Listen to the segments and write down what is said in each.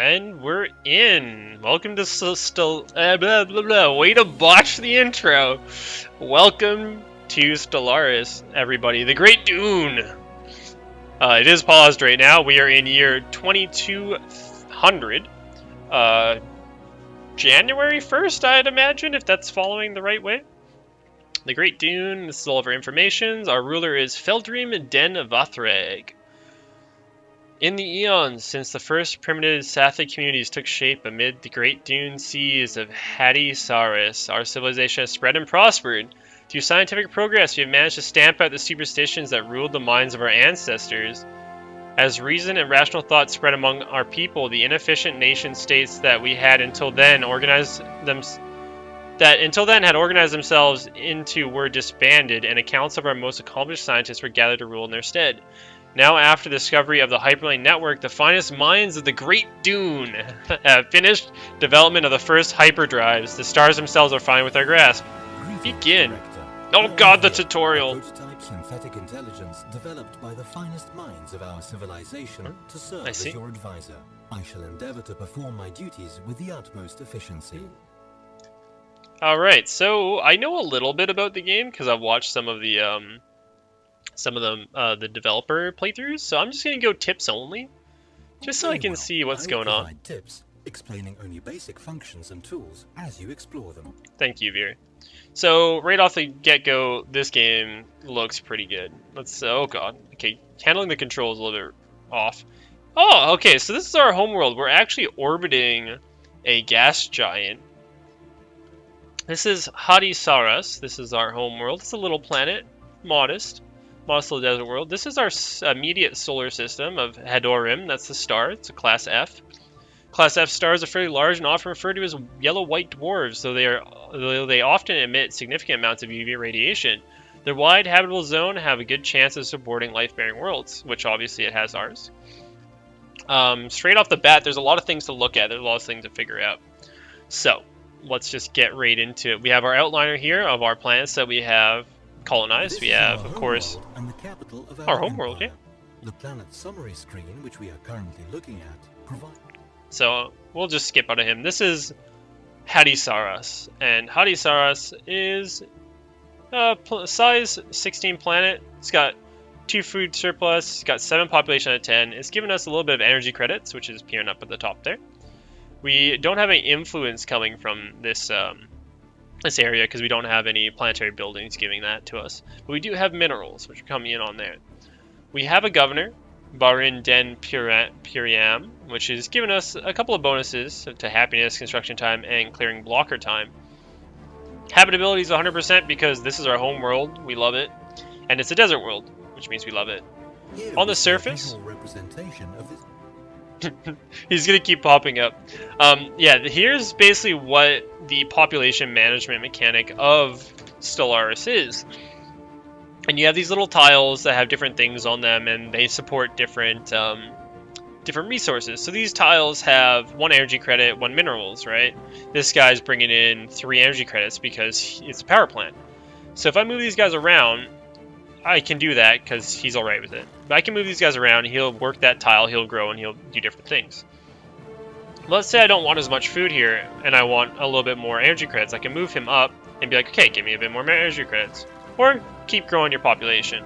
And we're in. Welcome to blah, blah, blah. Way to botch the intro. Welcome to Stellaris, everybody. The Great Dune. It is paused right now. We are in year 2200. January 1st, I'd imagine, if that's following the right way. The Great Dune. This is all of our information. Our ruler is Haddorim Den Vathreg. In the eons since the first primitive Saathid communities took shape amid the great dune seas of Haddorim, our civilization has spread and prospered. Through scientific progress, we have managed to stamp out the superstitions that ruled the minds of our ancestors. As reason and rational thought spread among our people, the inefficient nation-states that we had until then had organized themselves into were disbanded, and accounts of our most accomplished scientists were gathered to rule in their stead. Now, after the discovery of the hyperlink network, the finest minds of the Great Dune have finished development of the first hyperdrives. The stars themselves are fine with our grasp. Begin. Oh god, the tutorial. Prototype synthetic intelligence developed by the finest minds of our civilization to serve as your advisor. I shall endeavor to perform my duties with the utmost efficiency. Alright, so I know a little bit about the game because I've watched some of the developer playthroughs, so I'm just gonna go tips only, just so I can see what's going on. Tips explaining only basic functions and tools as you explore them. Thank you, Veer. So right off the get-go, this game looks pretty good. Let's. Oh god. Okay, handling the controls a little bit off. Oh, okay. So this is our homeworld. We're actually orbiting a gas giant. This is Haddorim. This is our homeworld. It's a little planet, modest little desert world. This is our immediate solar system of Haddorim. That's the star. It's a Class F. Class F stars are fairly large and often referred to as yellow-white dwarves, though they often emit significant amounts of UV radiation. Their wide habitable zone have a good chance of supporting life-bearing worlds, which obviously it has ours. Straight off the bat, there's a lot of things to look at. There's a lot of things to figure out. So, let's just get right into it. We have our outliner here of our planets that we have colonized. We have, of course, our homeworld, yeah. The planet summary screen, which we are currently looking at, provides. So we'll just skip out of him. This is Haddorim, and Haddorim is size 16 planet. It's got 2 food surplus. It's got 7 population out of 10. It's given us a little bit of energy credits, which is appearing up at the top there. We don't have any influence coming from this area because we don't have any planetary buildings giving that to us. But we do have minerals, which are coming in on there. We have a governor, Barin Den Puriam, which is giving us a couple of bonuses to happiness, construction time, and clearing blocker time. Habitability is 100% because this is our home world. We love it. And it's a desert world, which means we love it. On the surface, he's going to keep popping up. Yeah, here's basically what the population management mechanic of Stellaris is. And you have these little tiles that have different things on them, and they support different resources. So these tiles have 1 energy credit, 1 minerals, right? This guy's bringing in 3 energy credits because it's a power plant. So if I move these guys around, I can do that because he's alright with it. But I can move these guys around, he'll work that tile, he'll grow, and he'll do different things. Let's say I don't want as much food here, and I want a little bit more energy credits. I can move him up and be like, okay, give me a bit more energy credits. Or keep growing your population.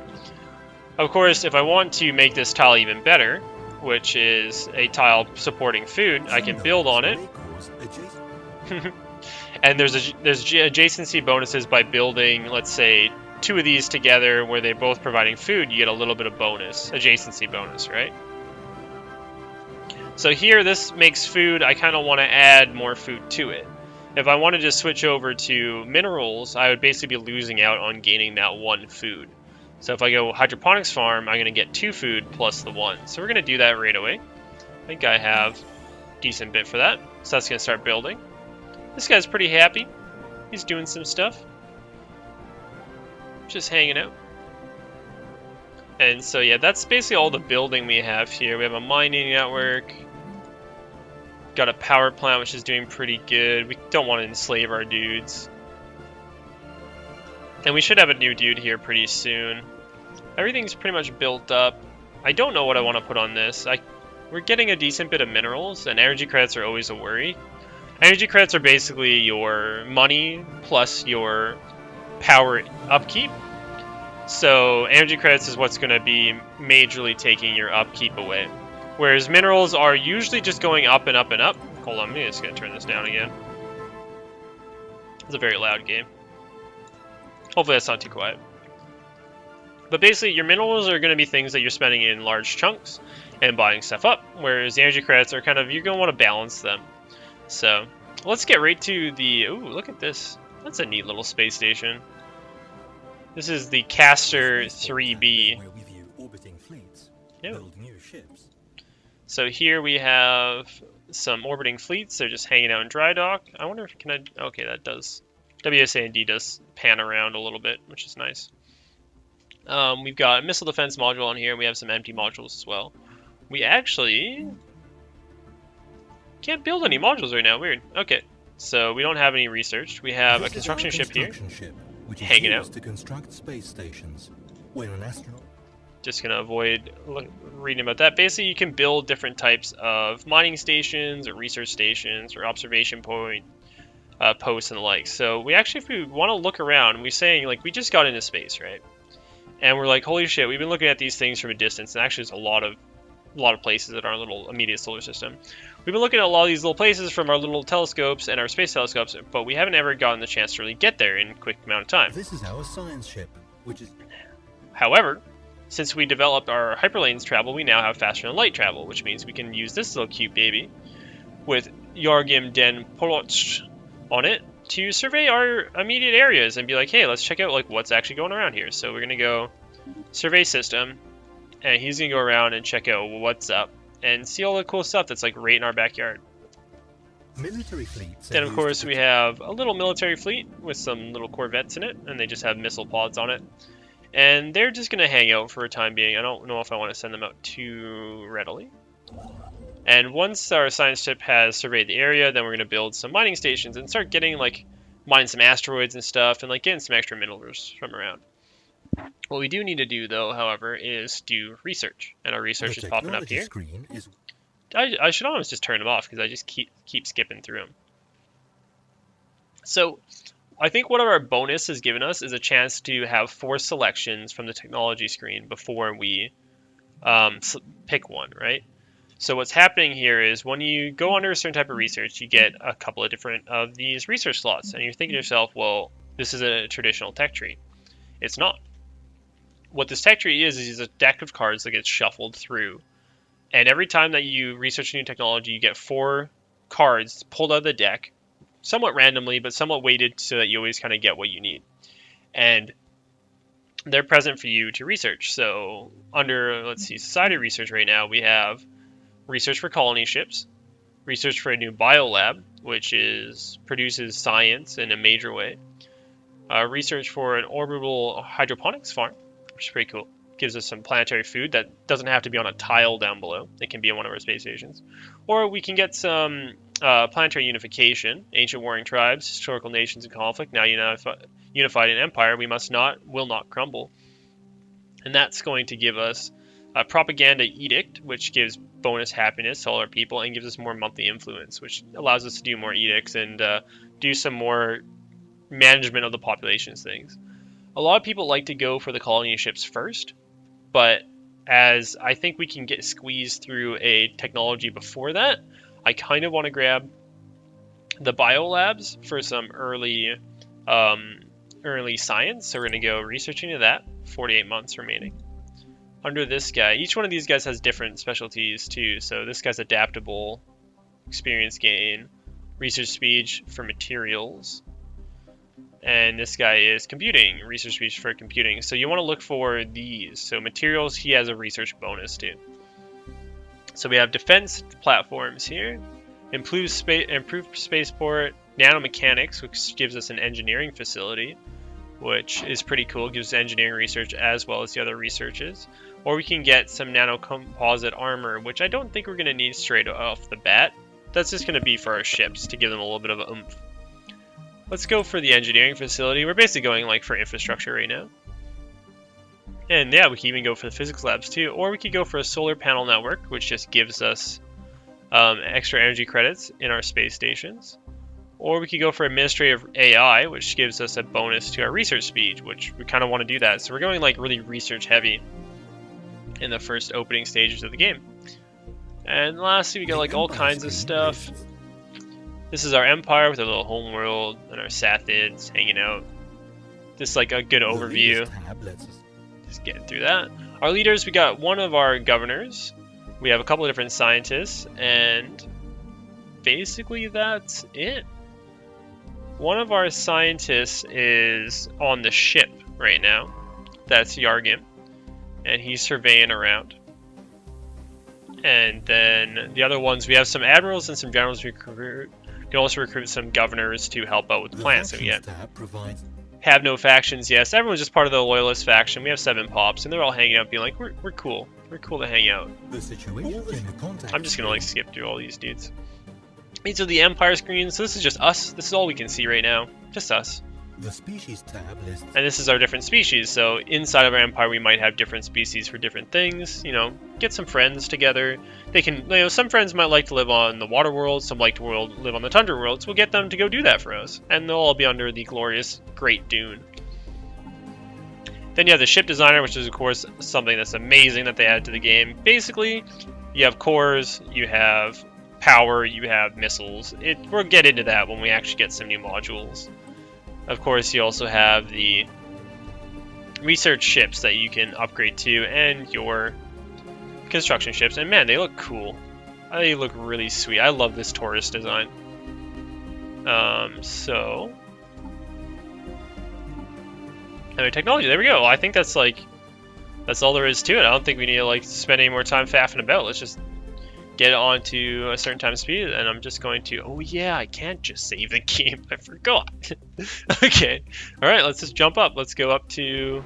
Of course, if I want to make this tile even better, which is a tile supporting food, I can build on it. And there's adjacency bonuses by building, let's say, 2 of these together where they're both providing food. You get a little bit of bonus, adjacency bonus, right? So here, this makes food. I kind of want to add more food to it. If I wanted to switch over to minerals, I would basically be losing out on gaining that 1 food. So if I go hydroponics farm, I'm going to get 2 food plus the 1. So we're going to do that right away. I think I have a decent bit for that. So that's going to start building. This guy's pretty happy. He's doing some stuff. Just hanging out. And so yeah, that's basically all the building we have here. We have a mining network. Got a power plant, which is doing pretty good. We don't want to enslave our dudes. And we should have a new dude here pretty soon. Everything's pretty much built up. I don't know what I want to put on this. we're getting a decent bit of minerals, and energy credits are always a worry. Energy credits are basically your money plus your power upkeep. So energy credits is what's going to be majorly taking your upkeep away. Whereas minerals are usually just going up and up and up. Hold on, I'm just going to turn this down again. It's a very loud game. Hopefully that's not too quiet. But basically, your minerals are going to be things that you're spending in large chunks and buying stuff up. Whereas the energy credits are kind of, you're going to want to balance them. So, let's get right to the... Ooh, look at this. That's a neat little space station. This is the Castor 3B. Yep. So here we have some orbiting fleets. They're just hanging out in dry dock. I wonder if can I... Okay, that does... WSA&D does pan around a little bit, which is nice. We've got a missile defense module on here. We have some empty modules as well. We actually can't build any modules right now. Weird. Okay, so we don't have any research. We have a construction ship here, which hanging out. To construct space stations. When an astronaut... Just gonna avoid reading about that. Basically, you can build different types of mining stations, or research stations, or observation point posts and the like. So we actually, if we want to look around, we're saying like we just got into space, right? And we're like, holy shit, we've been looking at these things from a distance, and actually there's a lot of places in our little immediate solar system. We've been looking at a lot of these little places from our little telescopes and our space telescopes, but we haven't ever gotten the chance to really get there in a quick amount of time. This is our science ship, which is... However, since we developed our hyperlanes travel, we now have faster than light travel, which means we can use this little cute baby with Yargim Den Poloch on it to survey our immediate areas and be like, hey, let's check out like what's actually going around here. So we're gonna go survey system, and he's gonna go around and check out what's up and see all the cool stuff that's like right in our backyard. Military fleets. Then of course we have a little military fleet with some little corvettes in it, and they just have missile pods on it, and they're just gonna hang out for a time being. I don't know if I want to send them out too readily. And once our science ship has surveyed the area, then we're going to build some mining stations and start getting, like, mining some asteroids and stuff and, like, getting some extra minerals from around. What we do need to do, though, however, is do research. And our research is popping up here. I should almost just turn them off because I just keep skipping through them. So, I think what our bonus has given us is a chance to have 4 selections from the technology screen before we pick one, right? So what's happening here is when you go under a certain type of research, you get a couple of different of these research slots. And you're thinking to yourself, well, this is a traditional tech tree. It's not. What this tech tree is a deck of cards that gets shuffled through. And every time that you research a new technology, you get 4 cards pulled out of the deck, somewhat randomly, but somewhat weighted so that you always kind of get what you need. And they're present for you to research. So under, let's see, society research right now, we have research for colony ships, research for a new biolab, which produces science in a major way, research for an orbital hydroponics farm, which is pretty cool. Gives us some planetary food that doesn't have to be on a tile down below. It can be on one of our space stations. Or we can get some planetary unification, ancient warring tribes, historical nations in conflict, now unified in empire, will not crumble. And that's going to give us a propaganda edict, which gives bonus happiness to all our people and gives us more monthly influence, which allows us to do more edicts and do some more management of the population's things. A lot of people like to go for the colony ships first, but as I think we can get squeezed through a technology before that, I kind of want to grab the biolabs for some early science. So we're going to go researching into that. 48 months remaining. Under this guy, each one of these guys has different specialties too. So this guy's adaptable, experience gain, research speed for materials, and this guy is computing, research speed for computing. So you want to look for these. So materials, he has a research bonus too. So we have defense platforms here, improved spaceport, nanomechanics, which gives us an engineering facility, which is pretty cool, gives engineering research as well as the other researches. Or we can get some nanocomposite armor, which I don't think we're going to need straight off the bat. That's just going to be for our ships to give them a little bit of a oomph. Let's go for the engineering facility. We're basically going like for infrastructure right now. And yeah, we can even go for the physics labs too, or we could go for a solar panel network, which just gives us extra energy credits in our space stations. Or we could go for administrative AI, which gives us a bonus to our research speed, which we kind of want to do that. So we're going like really research heavy in the first opening stages of the game. And lastly, we got like all kinds of stuff. This is our empire with a little home world and our Saathids hanging out. Just like a good overview. Just getting through that. Our leaders, we got one of our governors. We have a couple of different scientists, and basically that's it. One of our scientists is on the ship right now. That's Yargim, and he's surveying around. And then the other ones, we have some admirals and some generals we recruit. We can also recruit some governors to help out with the plan. So we have no factions, yes. Everyone's just part of the loyalist faction. We have 7 pops, and they're all hanging out being like, we're cool. We're cool to hang out. I'm just gonna like skip through all these dudes. These are the Empire screens, so this is just us. This is all we can see right now. Just us. The species tab lists. And this is our different species, so inside of our empire we might have different species for different things. You know, get some friends together. They can, you know, some friends might like to live on the water world, some like to live on the tundra world, so we'll get them to go do that for us. And they'll all be under the glorious Great Dune. Then you have the ship designer, which is of course something that's amazing that they added to the game. Basically, you have cores, you have power, you have missiles. We'll get into that when we actually get some new modules. Of course, you also have the research ships that you can upgrade to, and your construction ships. And man, they look cool. They look really sweet. I love this Taurus design. So another technology. There we go. I think that's all there is to it. I don't think we need to like spend any more time faffing about. Let's just get it onto a certain time speed, and I'm just going to, oh yeah, I can't just save the game, I forgot. Okay, alright, let's just jump up. Let's go up to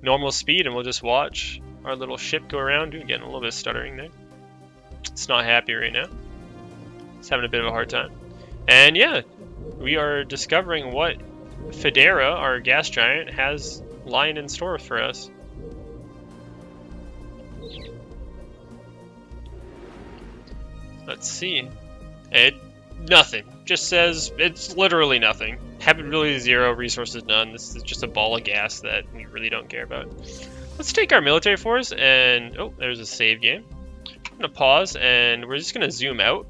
normal speed, and we'll just watch our little ship go around. Ooh, getting a little bit of stuttering there. It's not happy right now. It's having a bit of a hard time. And yeah, we are discovering what Federa, our gas giant, has lying in store for us. Let's see. Nothing. Just says it's literally nothing. Habitability 0, resources none. This is just a ball of gas that we really don't care about. Let's take our military force and... oh, there's a save game. I'm going to pause and we're just going to zoom out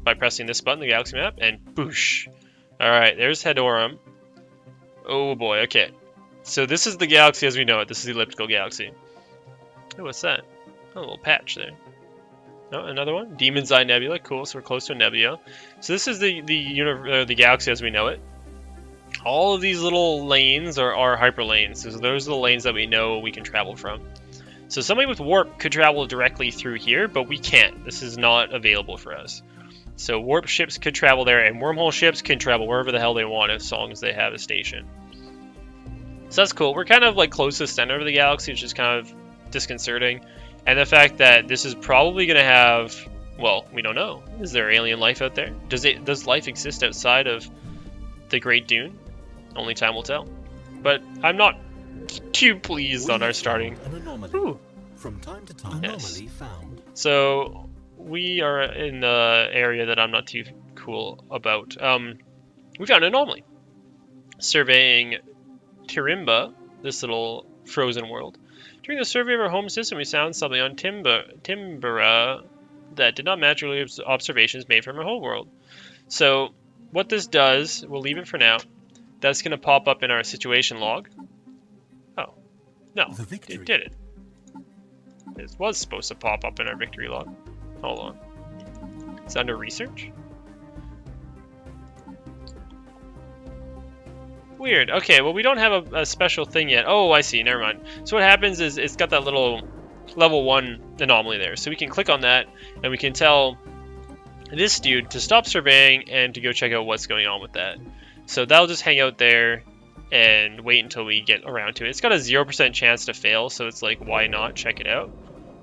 by pressing this button, the galaxy map, and boosh. Alright, there's Haddorim. Oh boy, okay. So this is the galaxy as we know it. This is the elliptical galaxy. Oh, what's that? Oh, a little patch there. Oh, another one. Demon's Eye Nebula. Cool. So we're close to a nebula. So this is the galaxy as we know it. All of these little lanes are hyperlanes. So those are the lanes that we know we can travel from. So somebody with warp could travel directly through here, but we can't. This is not available for us. So warp ships could travel there, and wormhole ships can travel wherever the hell they want as long as they have a station. So that's cool. We're kind of like close to the center of the galaxy, which is kind of disconcerting. And the fact that this is probably going to have, well, we don't know. Is there alien life out there? Does life exist outside of the Great Dune? Only time will tell. But I'm not too pleased on our starting. Ooh. From time to time, anomaly found. So we are in the area that I'm not too cool about. We found an anomaly. Surveying Tirimba, this little frozen world. During the survey of our home system, we found something on Timbera that did not match earlier observations made from our whole world. So what this does, we'll leave it for now. That's going to pop up in our situation log. Oh, no, it did it. It was supposed to pop up in our victory log. Hold on. It's under research. Weird. Okay, well, we don't have a special thing yet. Oh, I see. Never mind. So what happens is it's got that little level 1 anomaly there. So we can click on that, and we can tell this dude to stop surveying and to go check out what's going on with that. So that'll just hang out there and wait until we get around to it. It's got a 0% chance to fail, so it's like, why not check it out?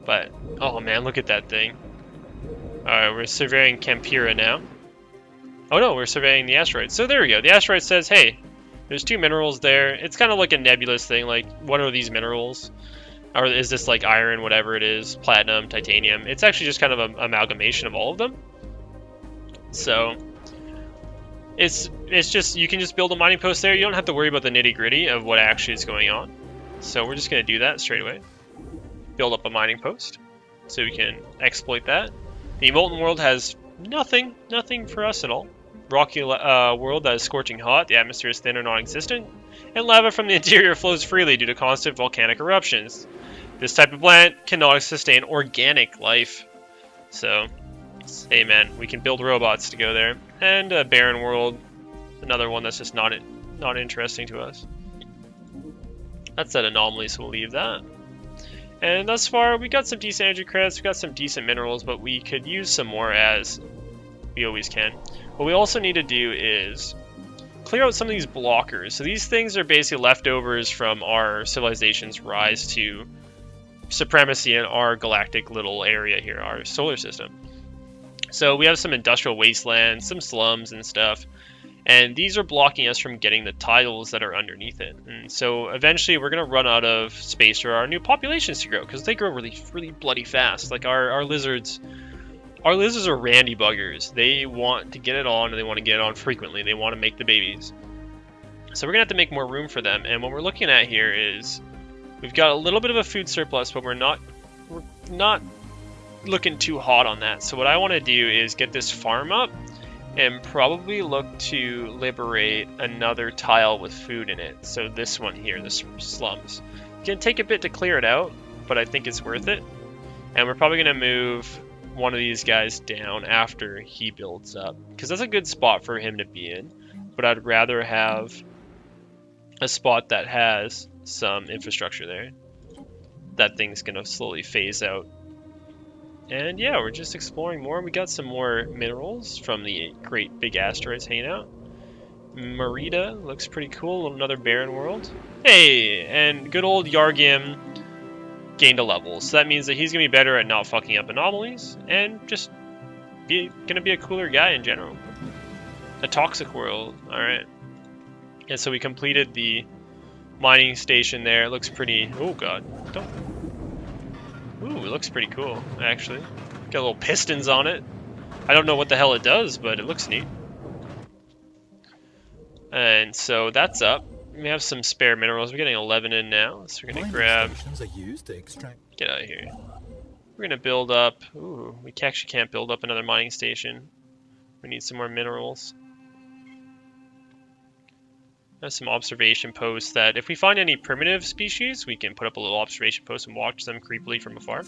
But, oh man, look at that thing. Alright, we're surveying Campira now. Oh no, we're surveying the asteroid. So there we go. The asteroid says, hey, There's 2 minerals there. It's kind of like a nebulous thing, like, what are these minerals? Or is this like iron, whatever it is, platinum, titanium? It's actually just kind of an amalgamation of all of them. So it's just, you can just build a mining post there. You don't have to worry about the nitty gritty of what actually is going on. So we're just going to do that straight away. Build up a mining post so we can exploit that. The molten world has nothing for us at all. Rocky world that is scorching hot. The atmosphere is thin or non-existent. And lava from the interior flows freely due to constant volcanic eruptions. This type of planet cannot sustain organic life. So, hey man, we can build robots to go there. And a barren world, another one that's just not interesting to us. That's that anomaly, so we'll leave that. And thus far, we got some decent energy credits, we got some decent minerals, but we could use some more, as we always can. What we also need to do is clear out some of these blockers. So these things are basically leftovers from our civilization's rise to supremacy in our galactic little area here, our solar system. So we have some industrial wastelands, some slums and stuff, and these are blocking us from getting the tiles that are underneath it. And so eventually we're going to run out of space for our new populations to grow, because they grow really bloody fast. Like our lizards are randy buggers. They want to get it on, and they want to get it on frequently. They want to make the babies. So we're going to have to make more room for them. And what we're looking at here is we've got a little bit of a food surplus, but we're not looking too hot on that. So what I want to do is get this farm up and probably look to liberate another tile with food in it. So this one here, this slums. It's going to take a bit to clear it out, but I think it's worth it. And we're probably going to move one of these guys down after he builds up, because that's a good spot for him to be in. But I'd rather have a spot that has some infrastructure there. That thing's going to slowly phase out. And yeah, we're just exploring more. We got some more minerals from the great big asteroids hanging out. Merida looks pretty cool. Another barren world. Hey, and good old Yargim gained a level. So that means that he's going to be better at not fucking up anomalies and just going to be a cooler guy in general. A toxic world. Alright. And so we completed the mining station there. It looks pretty... Oh god. Don't... Ooh, it looks pretty cool, actually. Got little pistons on it. I don't know what the hell it does, but it looks neat. And so that's up. We have some spare minerals. We're getting 11 in now, so we're going to grab... Get out of here. We're going to build up... Ooh, we actually can't build up another mining station. We need some more minerals. There's some observation posts that if we find any primitive species, we can put up a little observation post and watch them creepily from afar.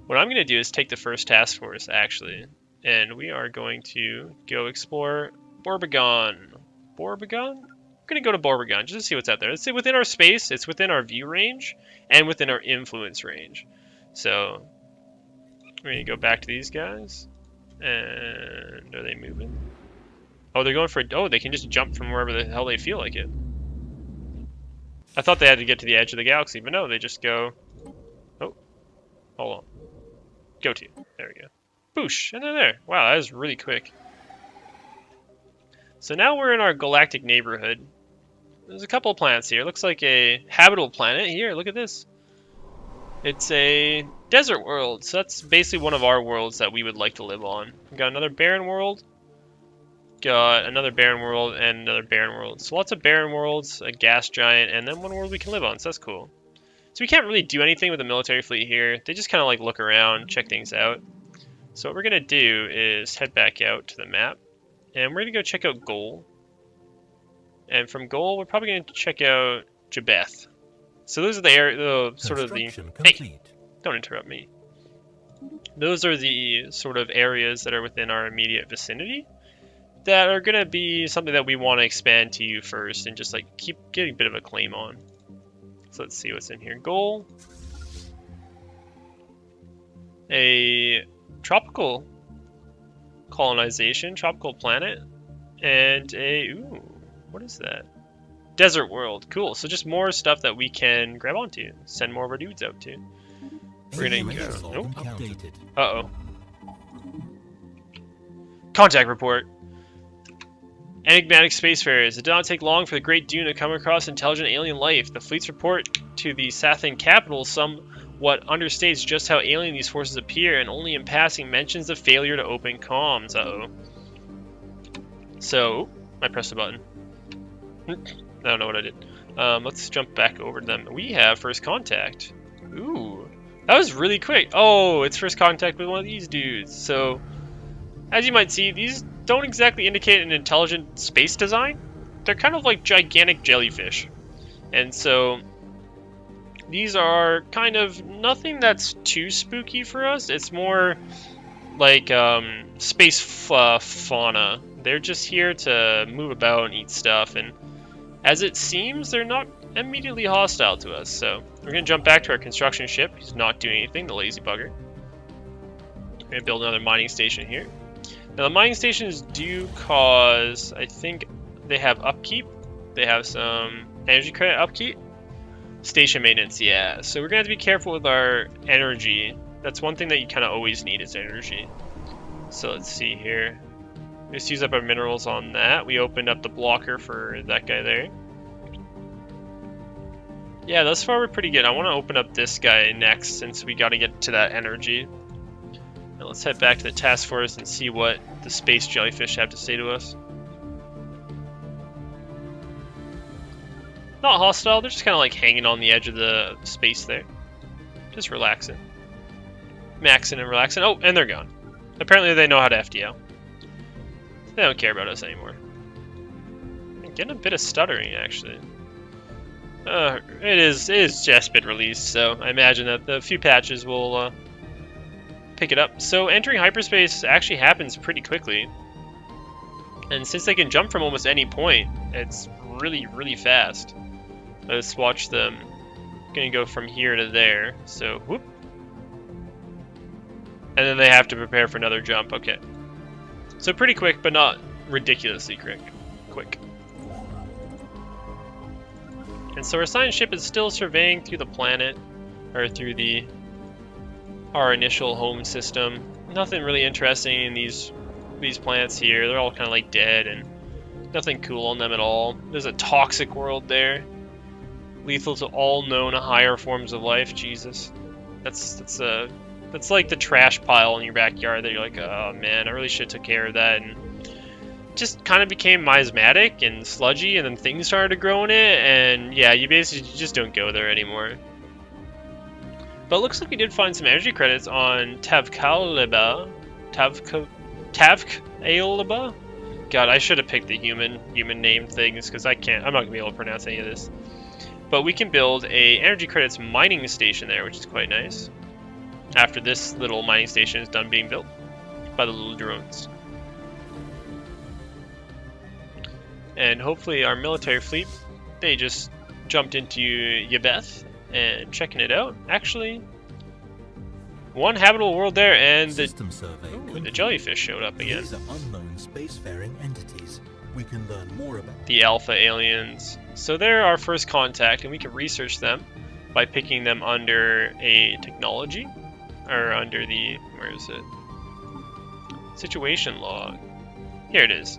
What I'm going to do is take the first task force, actually, and we are going to go explore Borbagon. Borbagon? We're going to go to Borbagon just to see what's out there. It's within our space, it's within our view range, and within our influence range. So, we're going to go back to these guys. And are they moving? Oh, they're going for... Oh, they can just jump from wherever the hell they feel like it. I thought they had to get to the edge of the galaxy, but no, they just go... Oh, hold on. Go to. There we go. Boosh, and they're there. Wow, that is really quick. So now we're in our galactic neighborhood. There's a couple of planets here. It looks like a habitable planet. Here, look at this. It's a desert world, so that's basically one of our worlds that we would like to live on. We've got another barren world. Got another barren world and another barren world. So lots of barren worlds, a gas giant, and then one world we can live on, so that's cool. So we can't really do anything with the military fleet here. They just kind of like look around, check things out. So what we're going to do is head back out to the map. And we're going to go check out Goal. And from Goal, we're probably going to check out Jabeth. So those are the sort of the... Hey, don't interrupt me. Those are the sort of areas that are within our immediate vicinity that are going to be something that we want to expand to first and just like keep getting a bit of a claim on. So let's see what's in here. Goal. A tropical colonization, tropical planet, and a, ooh, what is that? Desert world. Cool. So just more stuff that we can grab onto, send more of our dudes out to. We're gonna go. Nope. Uh-oh. Contact report. Enigmatic spacefarers. It did not take long for the Great Dune to come across intelligent alien life. The fleet's report to the Saathid capital somewhat understates just how alien these forces appear, and only in passing mentions the failure to open comms. Uh-oh. So, I pressed the button. I don't know what I did. Let's jump back over to them. We have first contact. Ooh. That was really quick. Oh, it's first contact with one of these dudes. So, as you might see, these don't exactly indicate an intelligent space design. They're kind of like gigantic jellyfish. And so, these are kind of nothing that's too spooky for us. It's more like space fauna. They're just here to move about and eat stuff. And as it seems, they're not immediately hostile to us. So, we're going to jump back to our construction ship. He's not doing anything, the lazy bugger. We're going to build another mining station here. Now, the mining stations do cause, I think they have upkeep. They have some energy credit upkeep. Station maintenance, yeah. So we're going to have to be careful with our energy. That's one thing that you kind of always need is energy. So let's see here. Let's use up our minerals on that. We opened up the blocker for that guy there. Yeah, thus far we're pretty good. I want to open up this guy next since we got to get to that energy. Now let's head back to the task force and see what the space jellyfish have to say to us. Not hostile, they're just kind of like hanging on the edge of the space there. Just relaxing. Maxing and relaxing. Oh, and they're gone. Apparently they know how to FTL. They don't care about us anymore. I'm getting a bit of stuttering, actually. It is just been released, so I imagine that the few patches will pick it up. So entering hyperspace actually happens pretty quickly. And since they can jump from almost any point, it's really, really fast. Let's watch them. Gonna go from here to there. So, whoop. And then they have to prepare for another jump. Okay. So pretty quick, but not ridiculously quick. And so our science ship is still surveying through the planet, or through our initial home system. Nothing really interesting in these planets here. They're all kind of like dead and nothing cool on them at all. There's a toxic world there, lethal to all known higher forms of life. Jesus, that's like the trash pile in your backyard that you're like, oh man, I really should have took care of that. And just kind of became miasmatic and sludgy, and then things started to grow in it, and yeah, you basically just don't go there anymore. But it looks like we did find some energy credits on Tavkaleba. Tavkaleba? God, I should have picked the human name things, because I'm not going to be able to pronounce any of this. But we can build a energy credits mining station there, which is quite nice. After this little mining station is done being built by the little drones. And hopefully our military fleet, they just jumped into Yabeth and checking it out. Actually, one habitable world there, and the jellyfish showed up again. These are unknown spacefaring entities. We can learn more about the alpha aliens. So they're our first contact, and we can research them by picking them under a technology, or under the, where is it? Situation log. Here it is.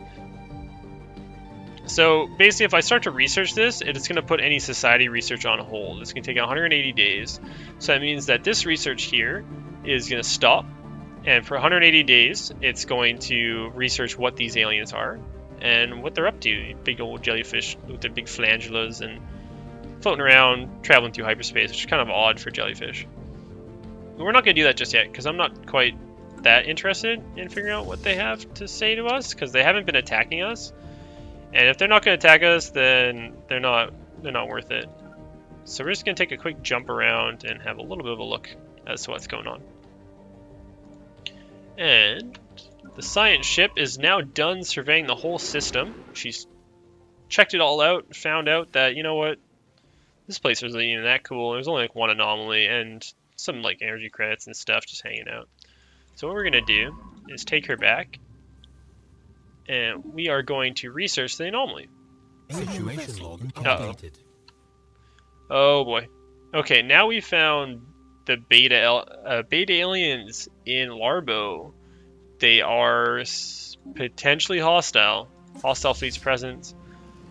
So basically, if I start to research this, it's going to put any society research on hold. It's going to take 180 days. So that means that this research here is going to stop. And for 180 days, it's going to research what these aliens are and what they're up to. Big old jellyfish with their big flangulas and floating around, traveling through hyperspace, which is kind of odd for jellyfish. But we're not going to do that just yet, because I'm not quite that interested in figuring out what they have to say to us, because they haven't been attacking us. And if they're not going to attack us, then they're not worth it. So we're just going to take a quick jump around and have a little bit of a look as to what's going on. And the science ship is now done surveying the whole system. She's checked it all out, found out that, you know what, this place wasn't even that cool. There's only like one anomaly and some like energy credits and stuff just hanging out. So what we're going to do is take her back, and we are going to research the anomaly. Situation log completed. Oh boy. Okay, now we found the beta aliens in Larbo. They are potentially hostile. Hostile fleets present.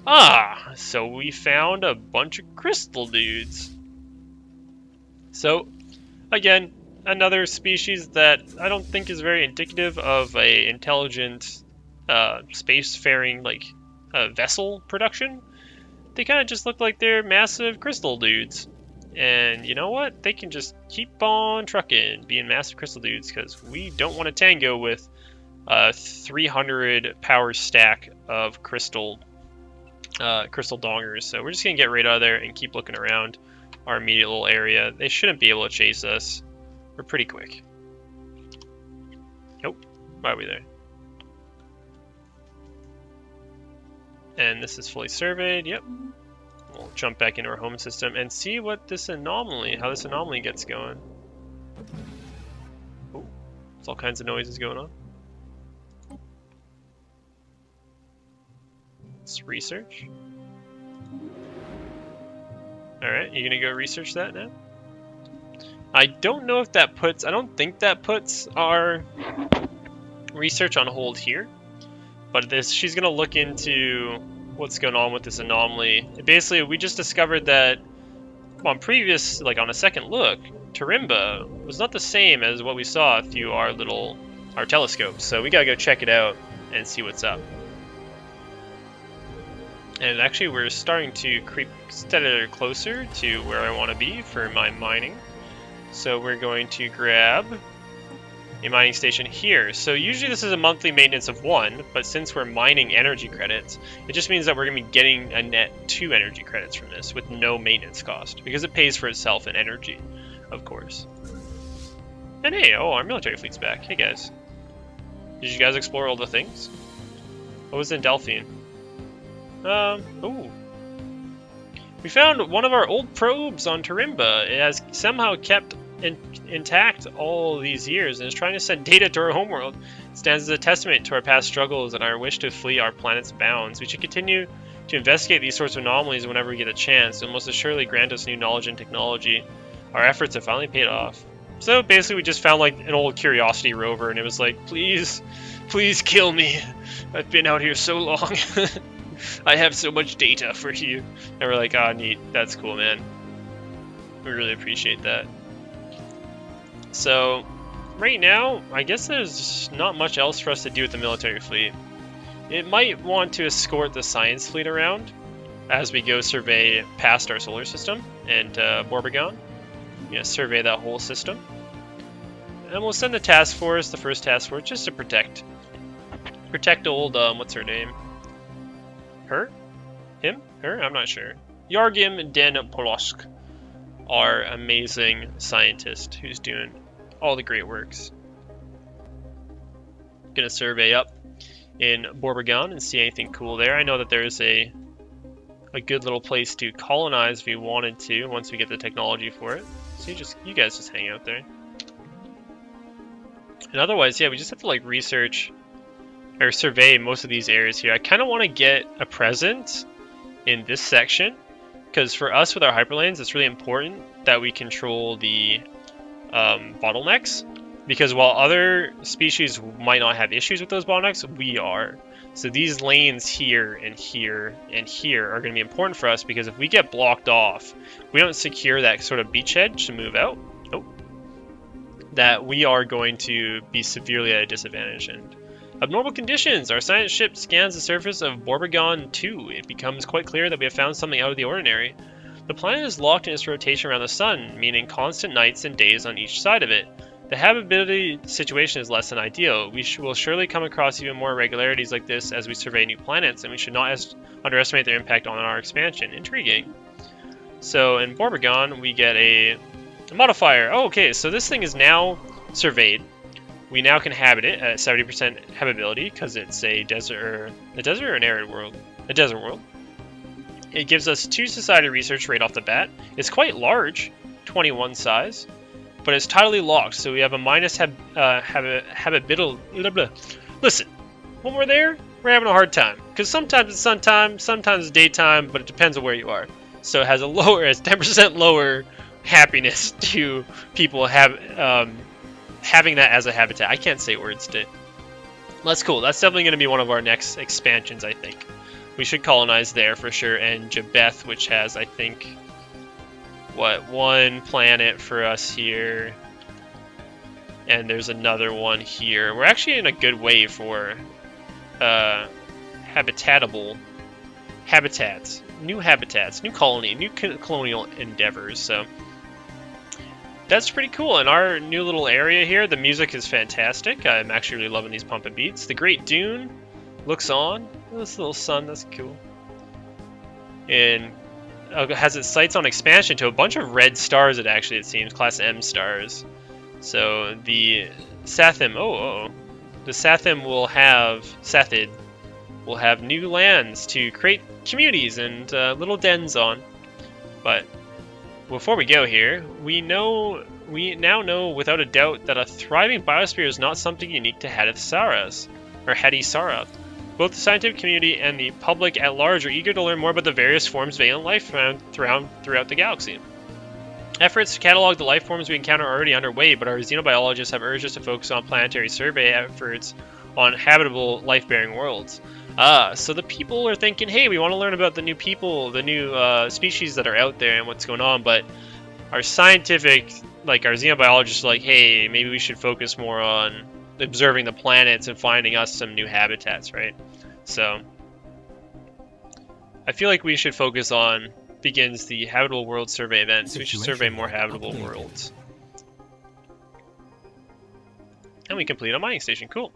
Ah, so we found a bunch of crystal dudes. So, again, another species that I don't think is very indicative of a intelligent spacefaring vessel production. They kind of just look like they're massive crystal dudes. And you know what? They can just keep on trucking, being massive crystal dudes, because we don't want to tango with a 300 power stack of crystal dongers. So we're just going to get right out of there and keep looking around our immediate little area. They shouldn't be able to chase us. We're pretty quick. Nope. Why are we there? And this is fully surveyed. Yep. We'll jump back into our home system and see what how this anomaly gets going. Oh, there's all kinds of noises going on. Let's research. Alright, you gonna go research that now? I don't know if that puts, I don't think that puts our research on hold here. But she's gonna look into what's going on with this anomaly. Basically, we just discovered that on a second look, Tarimba was not the same as what we saw through our telescopes. So we gotta go check it out and see what's up. And actually, we're starting to creep steadily closer to where I want to be for my mining. So we're going to grab a mining station here. So usually this is a monthly maintenance of 1, but since we're mining energy credits, it just means that we're going to be getting a net 2 energy credits from this with no maintenance cost, because it pays for itself in energy, of course. And hey, our military fleet's back. Hey guys. Did you guys explore all the things? What was in Delphine? Ooh. We found one of our old probes on Tarimba. It has somehow kept intact all these years and is trying to send data to our homeworld. It stands as a testament to our past struggles and our wish to flee our planet's bounds. We should continue to investigate these sorts of anomalies whenever we get a chance, and most assuredly grant us new knowledge and technology. Our efforts have finally paid off. So basically we just found like an old Curiosity rover, and it was like, please kill me. I've been out here so long. I have so much data for you. And we're like, ah, neat. That's cool, man. We really appreciate that. So, right now, I guess there's not much else for us to do with the military fleet. It might want to escort the science fleet around as we go survey past our solar system and Borbagon. Survey that whole system. And we'll send the task force, the first task force, just to protect old, what's her name? Her? Him? Her? I'm not sure. Yargim Den Polosk, our amazing scientist who's doing all the great works. Gonna survey up in Borbagon and see anything cool there. I know that there's a good little place to colonize if we wanted to once we get the technology for it. So you guys just hang out there. And otherwise, yeah, we just have to research or survey most of these areas here. I kind of want to get a presence in this section, because for us with our hyperlanes, it's really important that we control the bottlenecks, because while other species might not have issues with those bottlenecks, we are. So these lanes here and here and here are going to be important for us, because if we get blocked off, we don't secure that sort of beachhead to move out, that we are going to be severely at a disadvantage. And abnormal conditions. Our science ship scans the surface of Borbagon 2. It becomes quite clear that we have found something out of the ordinary. The planet is locked in its rotation around the sun, meaning constant nights and days on each side of it. The habitability situation is less than ideal. We will surely come across even more irregularities like this as we survey new planets, and we should not underestimate their impact on our expansion. Intriguing. So in Borbagon, we get a modifier. Oh, okay, so this thing is now surveyed. We now can habit it at 70% habitability because it's a desert or an arid world? A desert world. It gives us 2 society research right off the bat. It's quite large, 21 size, but it's tidally locked, so we have a minus habitability. Listen, when we're there, we're having a hard time because sometimes it's sun-time, sometimes it's daytime, but it depends on where you are. So it has 10% lower happiness to people having that as a habitat. I can't say words to That's cool. That's definitely going to be one of our next expansions, I think. We should colonize there for sure. And Jabeth, which has, I think, what, one planet for us here. And there's another one here. We're actually in a good way for habitable habitats, new colony, new colonial endeavors. So that's pretty cool. In our new little area here, the music is fantastic. I'm actually really loving these pumping beats. The Great Dune looks on. Oh, this little sun, that's cool. And has its sights on expansion to a bunch of red stars. It seems class M stars. So the Saathid, the Saathid will have new lands to create communities and little dens on. But before we go here, we now know without a doubt that a thriving biosphere is not something unique to Haddorim, or Haddorim. Both the scientific community and the public at large are eager to learn more about the various forms of alien life found throughout the galaxy. Efforts to catalog the life forms we encounter are already underway, but our xenobiologists have urged us to focus on planetary survey efforts on habitable life-bearing worlds. So the people are thinking, hey, we want to learn about the new people, the new species that are out there and what's going on, but our scientific, like our xenobiologists are like, hey, maybe we should focus more on observing the planets and finding us some new habitats, right? So I feel like we should focus on begins the Habitable World Survey event, so we should survey more habitable worlds. And we complete a mining station, cool.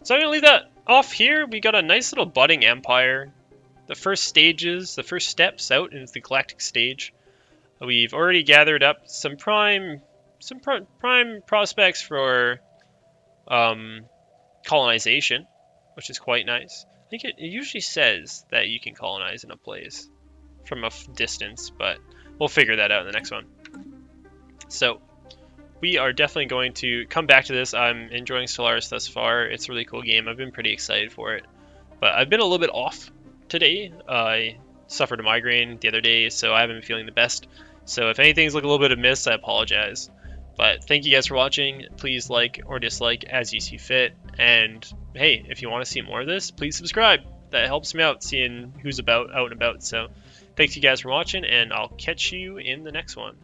So I'm going to leave that off here. We got a nice little budding empire. The first stages, the first steps out into the galactic stage. We've already gathered up some prime prospects for colonization, which is quite nice. I think it usually says that you can colonize in a place from a distance, but we'll figure that out in the next one. So we are definitely going to come back to this. I'm enjoying Stellaris thus far. It's a really cool game. I've been pretty excited for it, but I've been a little bit off today. I suffered a migraine the other day, so I haven't been feeling the best. So if anything's like a little bit amiss, I apologize. But thank you guys for watching. Please like or dislike as you see fit. And hey, if you want to see more of this, please subscribe. That helps me out seeing who's out and about. So thanks you guys for watching, and I'll catch you in the next one.